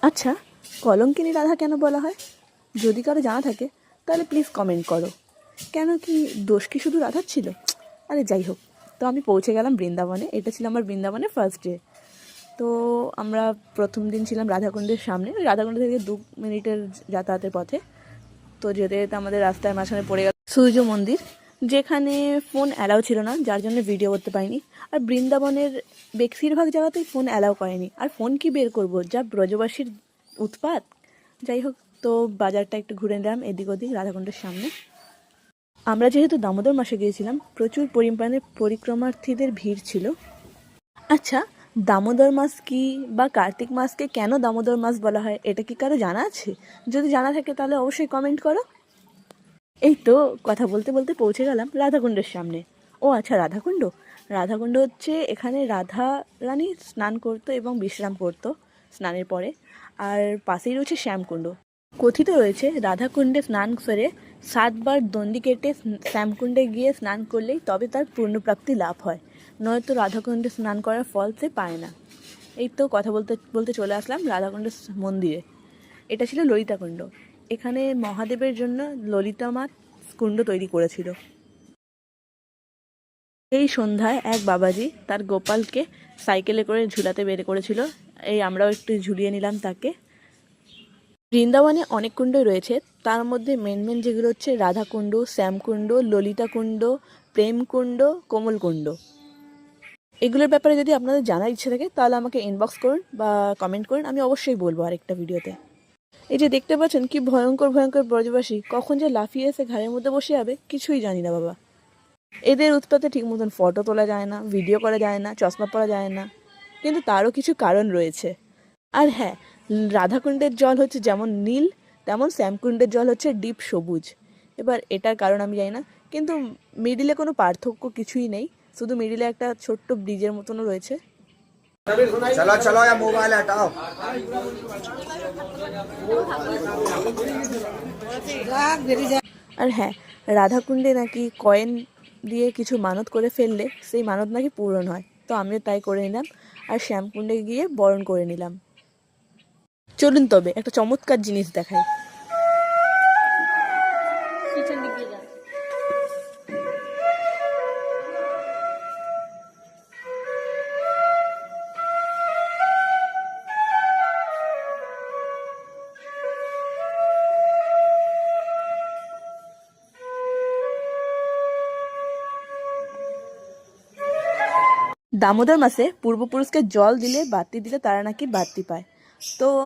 আচ্ছা, কলঙ্কিনী রাধা কেন বলা হয়? যদি কারো জানা থাকে তাহলে প্লিজ কমেন্ট করো। কেন কি দোষ কি শুধু রাধার ছিল? আরে যাই হোক, তো আমি পৌঁছে গেলাম বৃন্দাবনে। এটা ছিল আমার বৃন্দাবনের ফার্স্ট ডে। তো আমরা প্রথম দিন ছিলাম রাধাকুণ্ডের সামনে। ওই রাধাকুণ্ড থেকে 2 মিনিটের যাতায়াতের পথে। তো যেতে যেতে আমাদের রাস্তায় মাঝখানে পড়ে গেল সূর্য মন্দির, যেখানে ফোন অ্যালাউ ছিল না, যার জন্য ভিডিও করতে পারিনি। আর বৃন্দাবনের বেশিরভাগ জায়গাতেই ফোন অ্যালাউ করেনি, আর ফোন কি বের করব, যা ব্রজবাসীর উৎপাত। যাই হোক, তো বাজারটা একটু ঘুরে নিলাম এদিক ওদিক রাধাকুণ্ডের সামনে। আমরা যেহেতু দামোদর মাসে গিয়েছিলাম, প্রচুর পরিমাণে পরিক্রমার্থীদের ভিড় ছিল। আচ্ছা, দামোদর মাস কি বা কার্তিক মাসকে কেন দামোদর মাস বলা হয়, এটা কি কারো জানা আছে? যদি জানা থাকে তাহলে অবশ্যই কমেন্ট করো। এই তো কথা বলতে বলতে পৌঁছে গেলাম রাধাকুণ্ডের সামনে। ও আচ্ছা, রাধাকুণ্ড। রাধাকুণ্ড হচ্ছে এখানে রাধা রানী স্নান করতো এবং বিশ্রাম করতো স্নানের পরে। আর পাশেই রয়েছে শ্যামকুণ্ড। কথিত রয়েছে রাধাকুণ্ডে স্নান সেরে 7 বার দণ্ডি কেটে শ্যামকুণ্ডে গিয়ে স্নান করলেই তবে তার পূর্ণপ্রাপ্তি লাভ হয়, নয়তো রাধাকুণ্ডে স্নান করার ফল সে পায় না। এই তো কথা বলতে বলতে চলে আসলাম রাধাকুণ্ডের মন্দিরে। এটা ছিল ললিতাকুণ্ড। এখানে মহাদেবের জন্য ললিতা মা কুণ্ড তৈরি করেছিল। এই সন্ধ্যায় এক বাবাজি তার গোপালকে সাইকেলে করে ঝুলাতে বের করেছিল। এই আমরাও একটু ঝুলিয়ে নিলাম তাকে। বৃন্দাবনে অনেক কুণ্ডই রয়েছে, তার মধ্যে মেন মেন যেগুলো হচ্ছে রাধাকুণ্ড, শ্যামকুণ্ড, ললিতাকুণ্ড, প্রেমকুণ্ড, কোমলকুণ্ড। এগুলোর ব্যাপারে যদি আপনাদের জানার ইচ্ছে থাকে তাহলে আমাকে ইনবক্স করুন বা কমেন্ট করুন, আমি অবশ্যই বলবো আরেকটা ভিডিওতে। এই যে দেখতে পাচ্ছেন কি ভয়ঙ্কর ভয়ঙ্কর ব্রজবাসী, কখন যে লাফিয়ে এসে ঘাড়ের মধ্যে বসে যাবে কিছুই জানি না বাবা। এদের উৎপাতে ঠিক মতন ফটো তোলা যায় না, ভিডিও করা যায় না, চশমা পরা যায় না, কিন্তু তারও কিছু কারণ রয়েছে। আর হ্যাঁ, রাধাকুণ্ডের জল হচ্ছে যেমন নীল, তেমন শ্যামকুণ্ডের জল হচ্ছে ডিপ সবুজ। এবার এটার কারণ আমি জানি না, কিন্তু মিডিলে কোনো পার্থক্য কিছুই নেই, শুধু মিডিলে একটা ছোট্ট ব্রিজের মতনও রয়েছে। चलो चलो या मोबाइल हटाओ। আর হ্যাঁ, রাধাকুণ্ডে নাকি কয়েন দিয়ে কিছু মানত করে ফেললে সেই মানত নাকি পূরণ হয়, তো আমিও তাই করে নিলাম। আর শ্যামকুণ্ডে গিয়ে বরণ করে নিলাম। চলুন তবে একটা চমৎকার জিনিস দেখাই। দামোদর মাসে পূর্বপুরুষকে জল দিলে বাতি দিলে তারা নাকি বাতি পায়। তো